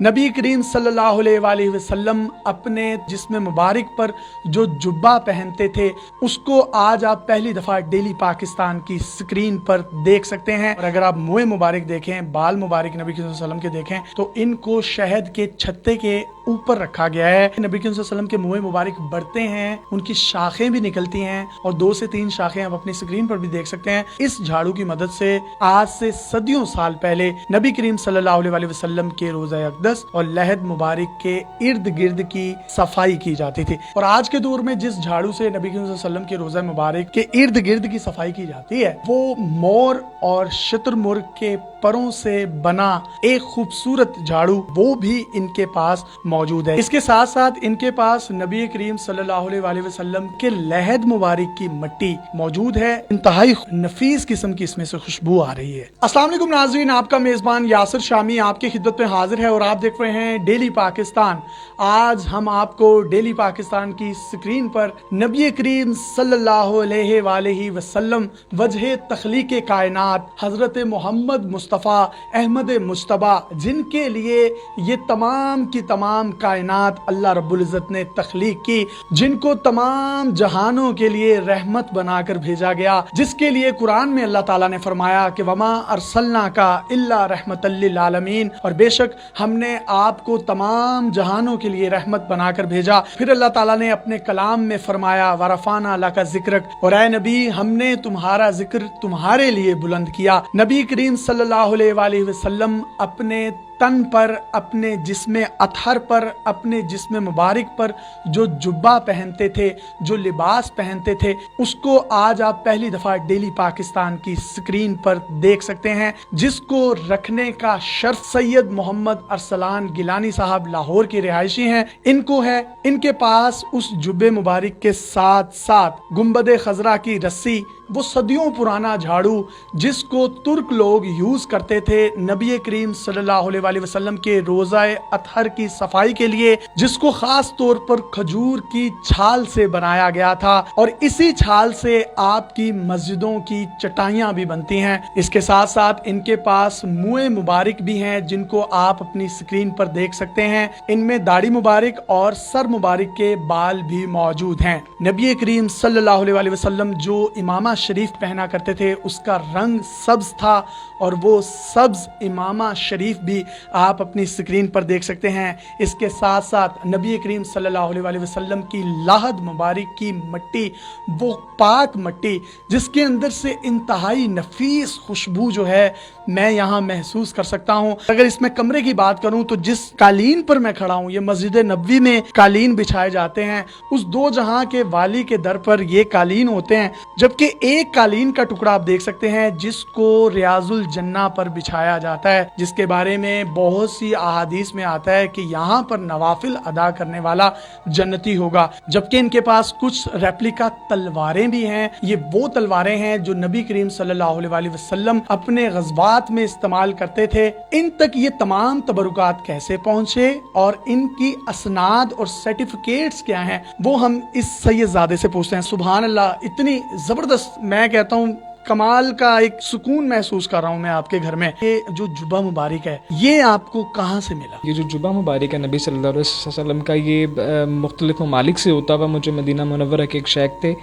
नबी करीम सल्लल्लाहु अलैहि वसल्लम अपने जिस्म मुबारक पर जो जुब्बा पहनते थे उसको आज आप पहली दफ़ा डेली पाकिस्तान की स्क्रीन पर देख सकते हैं। और अगर आप मुँह मुबारक देखें, बाल मुबारक नबी करीम सल्लल्लाहु अलैहि वसल्लम के देखें तो इनको शहद के छत्ते के ऊपर रखा गया है। नबी करीम सल्लल्लाहु अलैहि वसल्लम के मुँह मुबारक बढ़ते हैं, उनकी शाखें भी निकलती हैं और 2 से 3 शाखें आप अपनी स्क्रीन पर भी देख सकते हैं। इस झाड़ू की मदद से आज से सदियों साल पहले नबी करीम सल्लल्लाहु अलैहि वसल्लम के रोज़ा अक़दस और लहद मुबारक के इर्द गिर्द की सफाई की जाती थी। और आज के दौर में जिस झाड़ू से नबी करीम सल्लल्लाहु अलैहि वसल्लम के रोज़ा मुबारक के इर्द गिर्द की सफाई की जाती है वो मोर और शुतुरमुर्ग के परों से बना एक खूबसूरत झाड़ू वो भी इनके पास मौजूद है। इसके साथ साथ इनके पास नबी करीम सल्लल्लाहु अलैहि वसल्लम के लहद मुबारक की मिट्टी मौजूद है। इंतहाई नफीस किस्म की इसमें से खुशबू आ रही है। अस्सलाम वालेकुम नाज़रीन, आपका मेजबान यासिर शामी आपकी खिदमत में हाजिर है और आप देख रहे हैं डेली पाकिस्तान। आज हम आपको डेली पाकिस्तान की स्क्रीन पर नबी करीम सल्लल्लाहु अलैहि वसल्लम वजह तख्लीक कायनात हजरत मोहम्मद मुस्तफ़ा अहमद मुज्तबा जिनके लिए ये तमाम की तमाम कायनात अल्लाह रब्बुल इज़्ज़त ने तख्लीक की, जिनको तमाम जहानों के लिए रहमत बनाकर भेजा गया, जिसके लिए कुरान में अल्लाह ताला ने फरमाया कि वमा अरसलना का इल्ला रहमतल लिल आलमीन, और बेशक हमने आपको तमाम जहानों के लिए रहमत बनाकर भेजा। फिर अल्लाह ताला ने अपने कलाम में फरमाया वरफाना लका ज़िक्रक, और ऐ नबी हमने तुम्हारा जिक्र तुम्हारे लिए बुलंद किया। नबी करीम सल्लल्लाहु अलैहि वसल्लम अपने तन पर, अपने जिस्म अतहर पर, अपने जिस्म मुबारक पर जो जुब्बा पहनते थे, जो लिबास पहनते थे उसको आज आप पहली दफ़ा डेली पाकिस्तान की स्क्रीन पर देख सकते हैं, जिसको रखने का शर्फ सैयद मोहम्मद अरसलान गिलानी साहब लाहौर के रिहायशी हैं, इनको है। इनके पास उस जुब्बे मुबारक के साथ साथ गुंबद खजरा की रस्सी, वो सदियों पुराना झाड़ू जिसको तुर्क लोग यूज करते थे नबी करीम सल्लल्लाहु अलैहि वसल्लम के रोज़ा अतहर की सफाई के लिए, जिसको खास तौर पर खजूर की छाल से बनाया गया था और इसी छाल से आपकी मस्जिदों की चटाइयां भी बनती हैं। इसके साथ साथ इनके पास मुँह मुबारक भी हैं जिनको आप अपनी स्क्रीन पर देख सकते हैं। इनमें दाढ़ी मुबारक और सर मुबारक के बाल भी मौजूद हैं। नबी करीम सल्लल्लाहु अलैहि वसल्लम जो इमामा शरीफ पहना करते थे उसका रंग सब्ज था और वो सब्ज इमामा शरीफ भी आप अपनी स्क्रीन पर देख सकते हैं। इसके साथ साथ नबी करीम सल्लल्लाहु अलैहि वसल्लम की लहद मुबारक की मिट्टी, वो पाक मिट्टी जिसके अंदर से इंतहाई नफीस खुशबू जो है मैं यहाँ महसूस कर सकता हूँ। अगर इसमें कमरे की बात करूँ तो जिस कालीन पर मैं खड़ा हूँ, ये मस्जिद नबवी में कालीन बिछाए जाते हैं, उस दो जहां के वाली के दर पर ये कालीन होते हैं, जबकि एक कालीन का टुकड़ा आप देख सकते हैं जिसको रियाजुल जन्ना पर बिछाया जाता है, जिसके बारे में बहुत सी अहादीस में आता है कि यहाँ पर नवाफिल अदा करने वाला जन्नती होगा। जबकि इनके पास कुछ रेप्लिका तलवारें भी हैं। ये वो तलवारें हैं जो नबी करीम सल्लल्लाहु अलैहि वसल्लम अपने गज़वात में इस्तेमाल करते थे। इन तक ये तमाम तबरुकात कैसे पहुंचे और इनकी असनाद और सर्टिफिकेट्स क्या हैं वो हम इस सैयदजादे से पूछते हैं। सुभान अल्लाह, इतनी जबरदस्त, मैं कहता हूँ कमाल का एक सुकून महसूस कर रहा हूँ मैं आपके घर में। ये जो जुब्बा मुबारक है ये आपको कहाँ से मिला? ये जो जुब्बा मुबारक है नबी सल्लल्लाहु अलैहि वसल्लम का, ये मुख्तलिफ ममालिक से होता हुआ मुझे मदीना मुनव्वरा के एक शेख थे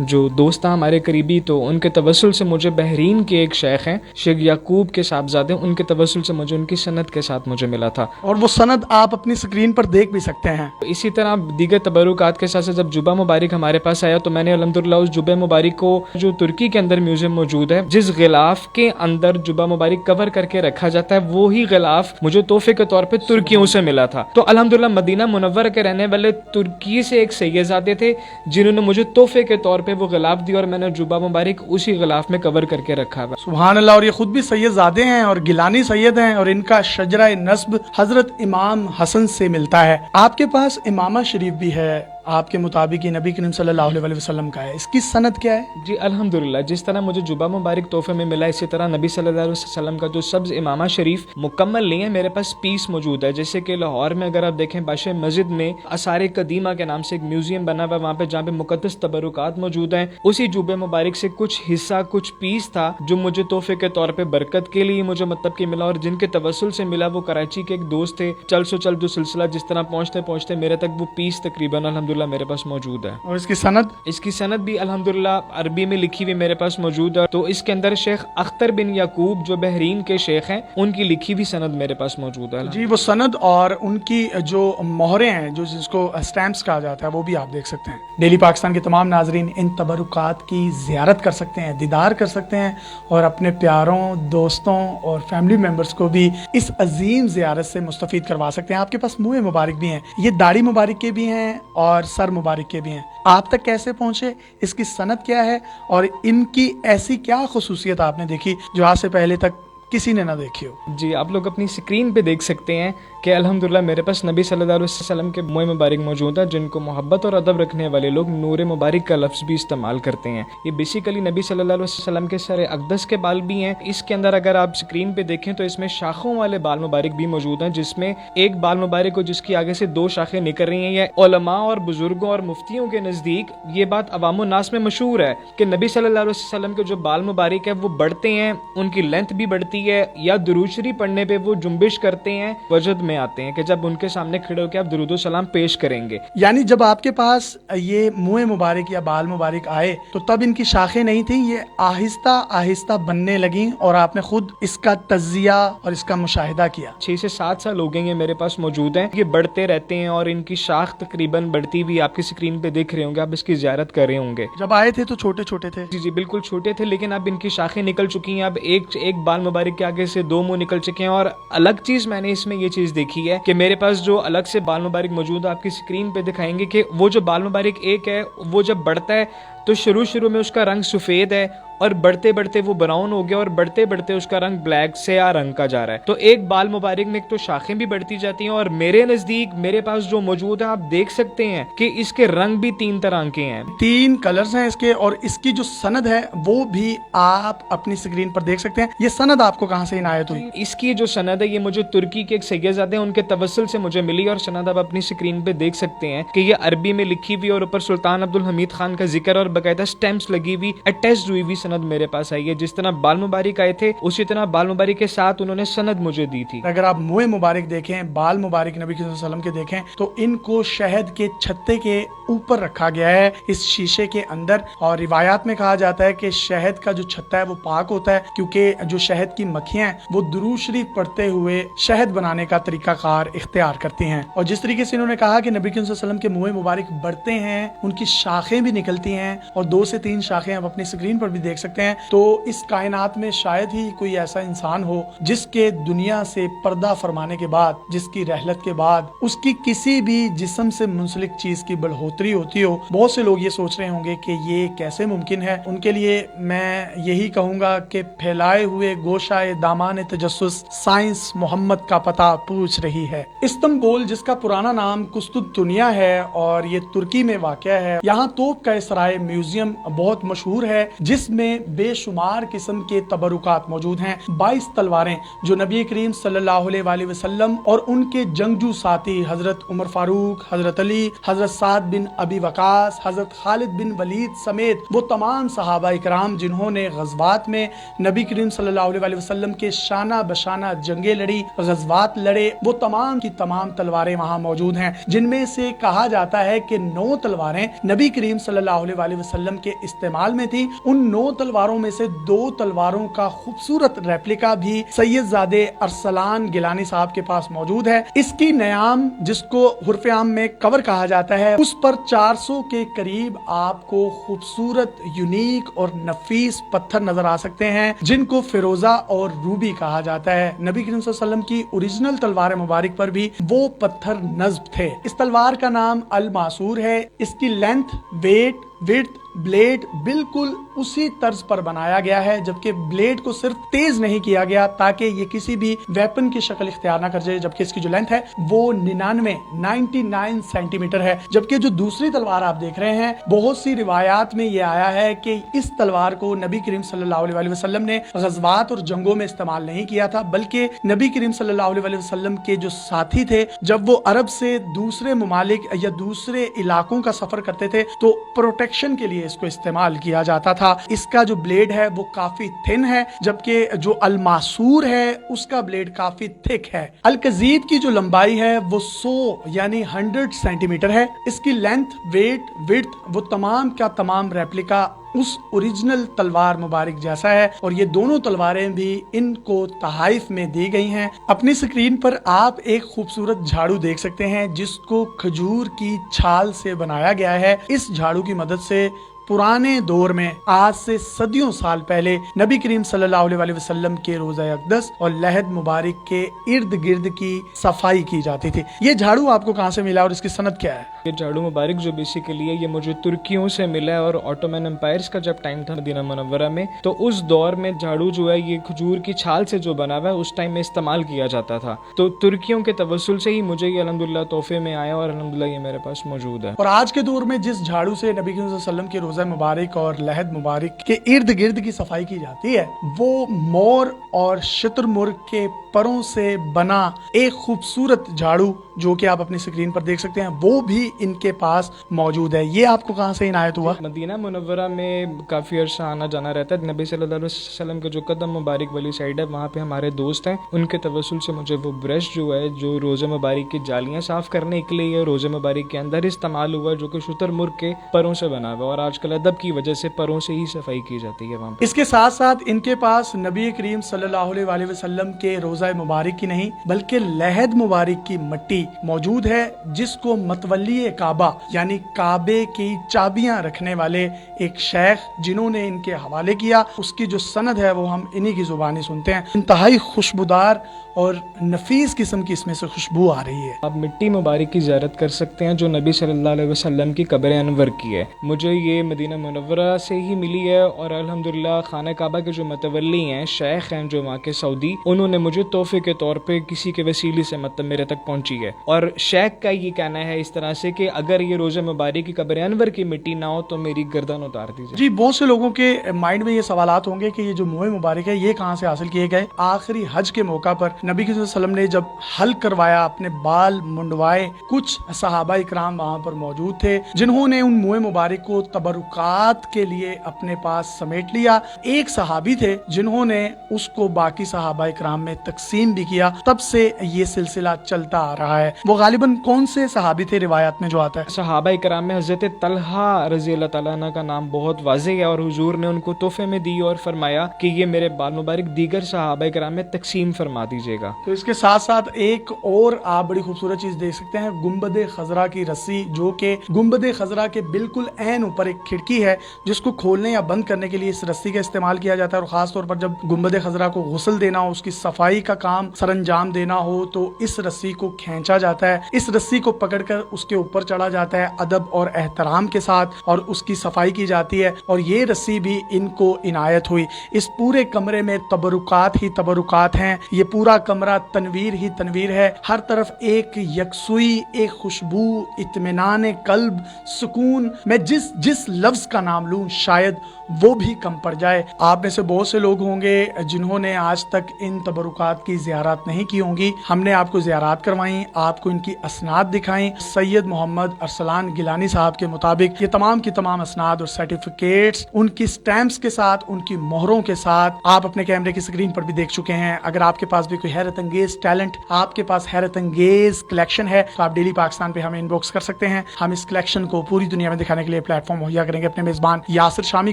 जो दोस्त था हमारे करीबी, तो उनके तवस्सुल से मुझे बहरीन के एक शेख हैं शेख याकूब के साहबजादे, उनके तवस्सुल से मुझे उनकी सनद के साथ मुझे मिला था और वो सनद आप अपनी स्क्रीन पर देख भी सकते हैं। इसी तरह दीगर तबरुकात के साथ साथ जब जुब्बा मुबारक हमारे पास आया तो मैंने अल्हम्दुलिल्लाह उस जुब्बा मुबारक को, जो तुर्की के अंदर म्यूजियम मौजूद है, जिस गिलाफ के अंदर जुब्बा मुबारक कवर करके रखा जाता है, वो ही गिलाफ मुझे तोहफे के तौर पर तुर्कियों से मिला था। तो अल्हम्दुलिल्लाह मदीना मुनव्वरा के रहने वाले तुर्की से एक सैयदजादे थे जिन्होंने मुझे तोहफे के तौर पर वो गिलाफ दिया और मैंने जुब्बा मुबारक उसी गिलाफ में कवर करके रखा है। सुभान अल्लाह, और ये खुद भी सैयदजादे हैं और गिलानी सैयद हैं और इनका शजरा नस्ब हजरत इमाम हसन से मिलता है। आपके पास इमामा शरीफ भी है آپ کے مطابق یہ نبی کریم صلی اللہ علیہ وسلم کا ہے، اس کی سند کیا ہے؟ جی الحمدللہ، جس طرح مجھے جبہ مبارک تحفے میں ملا، اسی طرح نبی صلی اللہ علیہ وسلم کا جو سبز امامہ شریف مکمل نہیں ہے، میرے پاس پیس موجود ہے. جیسے کہ لاہور میں اگر آپ دیکھیں بادشاہ مسجد میں آثار قدیمہ کے نام سے ایک میوزیم بنا ہوا ہے، وہاں پہ جہاں پہ مقدس تبرکات موجود ہیں، اسی جبہ مبارک سے کچھ حصہ، کچھ پیس تھا جو مجھے تحفے کے طور پہ برکت کے لیے مجھے مطلب کہ ملا، اور جن کے توسل سے ملا وہ کراچی کے ایک دوست تھے. چل سو چل جو سلسلہ جس طرح پہنچتے پہنچتے میرے تک وہ پیس تقریباً الحمدللہ میرے پاس موجود ہے. اور اس کی سند؟ اس کی سند بھی الحمدللہ عربی میں لکھی ہوئی میرے پاس موجود ہے. تو اس کے اندر شیخ اختر بن یعقوب جو بحرین کے شیخ ہیں، ان کی لکھی ہوئی سند میرے پاس موجود ہے. جی وہ سند اور ان کی جو مہریں ہیں، جو جس کو اسٹیمپس کہا جاتا ہے، وہ بھی آپ دیکھ سکتے ہیں. ڈیلی پاکستان کے تمام ناظرین ان تبرکات کی زیارت کر سکتے ہیں، دیدار کر سکتے ہیں، اور اپنے پیاروں، دوستوں اور فیملی ممبرز کو بھی اس عظیم زیارت سے مستفید کروا سکتے ہیں. آپ کے پاس منہ مبارک بھی ہیں، یہ داڑھی مبارک کے بھی ہیں اور سر مبارک کے بھی ہیں. آپ تک کیسے پہنچے، اس کی سند کیا ہے، اور ان کی ایسی کیا خصوصیت آپ نے دیکھی جو آج سے پہلے تک کسی نے نہ دیکھی ہو؟ جی آپ لوگ اپنی سکرین پہ دیکھ سکتے ہیں کہ الحمدللہ میرے پاس نبی صلی اللہ علیہ وسلم کے منہ مبارک موجود ہے، جن کو محبت اور ادب رکھنے والے لوگ نور مبارک کا لفظ بھی استعمال کرتے ہیں. یہ بیسیکلی نبی صلی اللہ علیہ وسلم کے سر اقدس کے بال بھی ہیں. اس کے اندر اگر آپ سکرین پہ دیکھیں تو اس میں شاخوں والے بال مبارک بھی موجود ہیں، جس میں ایک بال مبارک ہو جس کی آگے سے دو شاخیں نکل رہی ہیں. یہ علماء اور بزرگوں اور مفتیوں کے نزدیک یہ بات عوام الناس میں مشہور ہے کہ نبی صلی اللہ علیہ وسلم کے جو بال مبارک ہے وہ بڑھتے ہیں، ان کی لینتھ بھی بڑھتی ہے، یا درود شریف پڑھنے پہ وہ جنبش کرتے ہیں، وجد میں آتے ہیں کہ جب ان کے سامنے کھڑے ہو کے آپ درود و سلام پیش کریں گے. یعنی جب آپ کے پاس یہ منہ مبارک یا بال مبارک آئے تو تب ان کی شاخیں نہیں تھیں، یہ آہستہ آہستہ بننے لگیں اور آپ نے خود اس کا تجزیہ اور اس کا مشاہدہ کیا. 6 سے 7 سال ہو گئے یہ میرے پاس موجود ہیں. یہ بڑھتے رہتے ہیں اور ان کی شاخ تقریباً بڑھتی ہوئی آپ کی سکرین پہ دیکھ رہے ہوں گے، آپ اس کی زیارت کر رہے ہوں گے. جب آئے تھے تو چھوٹے چھوٹے تھے؟ جی بالکل چھوٹے تھے، لیکن اب ان کی شاخیں نکل چکی ہیں. اب ایک بال مبارک کے آگے سے 2 منہ نکل چکے ہیں. اور الگ چیز میں نے اس میں یہ چیز دیکھی ہے کہ میرے پاس جو الگ سے بال مبارک موجود ہے، آپ کی سکرین پہ دکھائیں گے کہ وہ جو بال مبارک ایک ہے وہ جب بڑھتا ہے تو شروع میں اس کا رنگ سفید ہے، اور بڑھتے بڑھتے وہ براؤن ہو گیا، اور بڑھتے بڑھتے اس کا رنگ بلیک سیاہ رنگ کا جا رہا ہے. تو ایک بال مبارک میں ایک تو شاخیں بھی بڑھتی جاتی ہیں، اور میرے نزدیک میرے پاس جو موجود ہے آپ دیکھ سکتے ہیں کہ اس کے رنگ بھی 3 طرح کے ہیں، 3 کلرز ہیں اس کے. اور اس کی جو سند ہے وہ بھی آپ اپنی سکرین پر دیکھ سکتے ہیں. یہ سند آپ کو کہاں سے عنایت ہوئی؟ اس کی جو سند ہے یہ مجھے ترکی کے ایک سیدزادے ہیں، ان کے توسل سے مجھے ملی، اور سند آپ اپنی سکرین پہ دیکھ سکتے ہیں کہ یہ عربی میں لکھی ہوئی اور اوپر سلطان عبد الحمید خان کا ذکر اور باقاعدہ سٹیمپس لگی ہوئی اٹیچڈ ہوئی سند میرے پاس آئی ہے. جس طرح بال مبارک آئے تھے اسی طرح بال مبارک کے ساتھ انہوں نے سند مجھے دی تھی. اگر آپ منہ مبارک دیکھیں، بال مبارک نبی صلی اللہ علیہ وسلم کے دیکھیں تو ان کو شہد کے چھتے کے اوپر رکھا گیا ہے اس شیشے کے اندر. اور روایات میں کہا جاتا ہے کہ شہد کا جو چھتا ہے وہ پاک ہوتا ہے، کیونکہ جو شہد کی مکھیاں ہیں وہ درود شریف پڑھتے ہوئے شہد بنانے کا طریقہ کار اختیار کرتی ہیں. اور جس طریقے سے انہوں نے کہا کہ نبی صلی اللہ علیہ وسلم کے منہ مبارک بڑھتے ہیں، ان کی شاخیں بھی نکلتی ہیں، اور 2 سے 3 شاخیں آپ اپنی سکرین پر بھی دیکھ سکتے ہیں. تو اس کائنات میں شاید ہی کوئی ایسا انسان ہو جس کے دنیا سے پردہ فرمانے کے بعد، جس کی رحلت کے بعد اس کی کسی بھی جسم سے منسلک چیز کی بڑھوتری ہوتی ہو. بہت سے لوگ یہ سوچ رہے ہوں گے کہ یہ کیسے ممکن ہے. ان کے لیے میں یہی کہوں گا کہ پھیلائے ہوئے گوشائے دامان تجسس سائنس محمد کا پتہ پوچھ رہی ہے. استنبول جس کا پرانا نام قسطنطنیہ ہے اور یہ ترکی میں واقع ہے، یہاں توپ کا سرائے میوزیم بہت مشہور ہے جس میں بے شمار قسم کے تبرکات موجود ہیں. 22 تلواریں جو نبی کریم صلی اللہ علیہ وسلم اور ان کے جنگجو ساتھی حضرت عمر فاروق، حضرت علی، حضرت سعد بن ابی وقاص، حضرت خالد بن ولید سمیت وہ تمام صحابہ اکرام جنہوں نے غزوات میں نبی کریم صلی اللہ علیہ وسلم کے شانہ بشانہ جنگیں لڑی، غزوات لڑے، وہ تمام کی تمام تلواریں وہاں موجود ہیں. جن میں سے کہا جاتا ہے کہ 9 تلواریں نبی کریم صلی اللہ علیہ وسلم کے استعمال میں تھی. ان 9 تلواروں میں سے 2 تلواروں کا خوبصورت ریپلیکا بھی سید زادے ارسلان گیلانی صاحب کے پاس موجود ہے. اس کی نیام جس کو حرف عام میں کور کہا جاتا ہے، اس پر 400 کے قریب آپ کو خوبصورت، یونیک اور نفیس پتھر نظر آ سکتے ہیں جن کو فیروزہ اور روبی کہا جاتا ہے. نبی کریم صلی اللہ علیہ وسلم کی اوریجنل تلوار مبارک پر بھی وہ پتھر نصب تھے. اس تلوار کا نام الماسور ہے. اس کی لینتھ، ویٹ विड्थ, ब्लेड बिल्कुल उसी तर्ज पर बनाया गया है, जबकि ब्लेड को सिर्फ तेज नहीं किया गया ताकि ये किसी भी वेपन की शक्ल इख्तियार ना कर जाए, जबकि इसकी जो लेंथ है वो 99 सेंटीमीटर है। जबकि जो दूसरी तलवार आप देख रहे हैं, बहुत सी रिवायात में ये आया है कि इस तलवार को नबी करीम सल्लल्लाहु अलैहि वसल्लम ने गज़वात और जंगों में इस्तेमाल नहीं किया था, बल्कि नबी करीम सल्लल्लाहु अलैहि वसल्लम के जो साथी थे, जब वो अरब से दूसरे ममालिक या दूसरे इलाकों का सफर करते थे तो प्रोटेक्शन के लिए इसको इस्तेमाल किया जाता था। इसका जो ब्लेड है वो काफी थिन है, जबकि जो अलमासूर है उसका ब्लेड काफी थिक है। अलकजीद की जो लंबाई है वो 100 यानी 100 सेंटीमीटर है। इसकी लेंथ, वेट, विड्थ वो तमाम का तमाम रेप्लिका उस ओरिजिनल तलवार मुबारक जैसा है, और ये दोनों तलवारें भी इनको तहाइफ में दी गई हैं। अपनी स्क्रीन पर आप एक खूबसूरत झाड़ू देख सकते हैं जिसको खजूर की छाल से बनाया गया है। इस झाड़ू की मदद से पुराने दौर में आज से सदियों साल पहले नबी करीम सल्लल्लाहु अलैहि वसल्लम के रोज़ा अक़दस और लहद मुबारक के इर्द गिर्द की सफाई की जाती थी। ये झाड़ू आपको कहाँ से मिला और इसकी सनद क्या है? ये झाड़ू मुबारक जो बेसिकली है ये मुझे तुर्कियों से मिला है, और ऑटोमन एम्पायर्स का जब टाइम था मदीना मुनव्वरा में, तो उस दौर में झाड़ू जो है ये खजूर की छाल से जो बना हुआ है उस टाइम में इस्तेमाल किया जाता था। तो तुर्कियों के तवस्सुल से ही मुझे ये अल्हम्दुलिल्लाह तोहफे में आया, और अल्हम्दुलिल्लाह ये मेरे पास मौजूद है। और आज के दौर में जिस झाड़ू से नबी करीम सल्लल्लाहु अलैहि वसल्लम के रोज़ा मुबारक और लहद मुबारक के इर्द गिर्द की सफाई की जाती है, वो मोर और शुतुरमुर्ग के परों से बना एक खूबसूरत झाड़ू जो कि आप अपनी स्क्रीन पर देख सकते हैं, वो भी इनके पास मौजूद है। ये आपको कहाँ से इनायत हुआ? मदीना मुनव्वरा में काफ़ी अर्सा आना जाना रहता है। नबी सल्लल्लाहु अलैहि वसल्लम के जो कदम मुबारक वाली साइड है वहाँ पे हमारे दोस्त हैं, उनके तवस्सुल से मुझे वो ब्रश जो है जो रोज़े मुबारक की जालियाँ साफ़ करने के लिए रोज़े मुबारक के अंदर इस्तेमाल हुआ, जो कि शुतुरमुर्ग के परों से बना हुआ, और आजकल अदब की वजह से परों से ही सफाई की जाती है वहाँ पे। इसके साथ साथ इनके पास नबी करीम सल्लल्लाहु अलैहि वसल्लम के रोज़ा मुबारक की नहीं बल्कि लहद मुबारक की मट्टी मौजूद है, जिसको मतवल्ली काबा यानी काबे की चाबियां रखने वाले एक शेख जिन्होंने इनके हवाले किया, उसकी जो सनद है वो हम इन्हीं की जुबानी सुनते हैं। इंतहाई खुशबूदार और नफीस किस्म की इसमें से खुशबू आ रही है। आप मिट्टी मुबारक की ज़ियारत कर सकते हैं जो नबी सल्लल्लाहु अलैहि वसल्लम की कब्र अनवर की है। मुझे ये मदीना मुनव्वरा से ही मिली है, और अल्हम्दुलिल्लाह खाना काबा के जो मतवल्ली हैं, शेख हैं जो वहाँ के सऊदी, उन्होंने मुझे तोहफे के तौर पे किसी के वसीले से मतलब मेरे तक पहुँची है। और शेख का ये कहना है इस तरह से कि अगर ये रोज़ा मुबारक की कब्र अनवर की मिट्टी ना हो तो मेरी गर्दन उतार दीजिए। जी, बहुत से लोगों के माइंड में ये सवालात होंगे कि ये जो मुँह मुबारक है ये कहाँ से हासिल किए गए। आखिरी हज के मौका पर नबी के वसल्लम ने जब हल करवाया, अपने बाल मुंडवाए, कुछ सहाबा इकराम वहाँ पर मौजूद थे जिन्होंने उन मुँह मुबारक को तबरुकात के लिए अपने पास समेट लिया। एक सहाबी थे जिन्होंने उसको बाकी सहाबा इकराम में तकसीम भी किया। तब से ये सिलसिला चलता आ रहा है। वो गालिबन कौन से सहाबी थे रिवायत में जो आता है? सहाबा इकराम में हज़रत तलहा रज़ी अल्लाह तआला अन्हु का नाम बहुत वाज़ेह है, और हुजूर ने उनको तोहफे में दी और फरमाया कि ये मेरे बाल मुबारक दीगर सहाबा इकराम में तकसीम फरमा दीजिएगा। तो इसके साथ साथ एक और आप बड़ी खूबसूरत चीज देख सकते हैं, गुंबद खजरा की रस्सी, जो कि गुंबद खजरा के बिल्कुल ऐन ऊपर एक खिड़की है जिसको खोलने या बंद करने के लिए इस रस्सी का इस्तेमाल किया जाता है। और खास तौर पर जब गुंबद खजरा को गुस्ल देना हो, उसकी सफाई का काम सरंजाम देना हो, तो इस रस्सी को खींचा जाता है। इस रस्सी को पकड़कर उसके ऊपर चढ़ा जाता है अदब और एहतराम के साथ, और उसकी सफाई की जाती है। और ये रस्सी भी इनको इनायत हुई। इस पूरे कमरे में तबरुकात ही तबरुकात हैं। ये पूरा कमरा तनवीर ही तनवीर है। हर तरफ एक यकसुई, एक खुशबू, इत्मीनान कल्ब, सुकून। मैं जिस लफ्ज का नाम लूं शायद वो भी कम पड़ जाए। आप में से बहुत से लोग होंगे जिन्होंने आज तक इन तबरुकात की ज़ियारत नहीं की होंगी। हमने आपको ज़ियारत करवाई, आपको इनकी असनाद दिखाई। सैयद मोहम्मद अरसलान गिलानी साहब के मुताबिक ये तमाम की तमाम असनाद और सर्टिफिकेट्स उनकी स्टैंप्स के साथ, उनकी मोहरों के साथ आप अपने कैमरे की स्क्रीन पर भी देख चुके हैं। अगर आपके पास भी कोई हैरत अंगेज टैलेंट, आपके पास हैरत अंगेज कलेक्शन है, तो आप डेली पाकिस्तान पे हमें इनबॉक्स कर सकते हैं। हम इस कलेक्शन को पूरी दुनिया में दिखाने के लिए प्लेटफॉर्म मुहैया करेंगे। अपने मेजबान यासिर शामी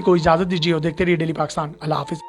को इजाजत दीजिए और देखते रहिए डेली पाकिस्तान। अल्लाह हाफिज।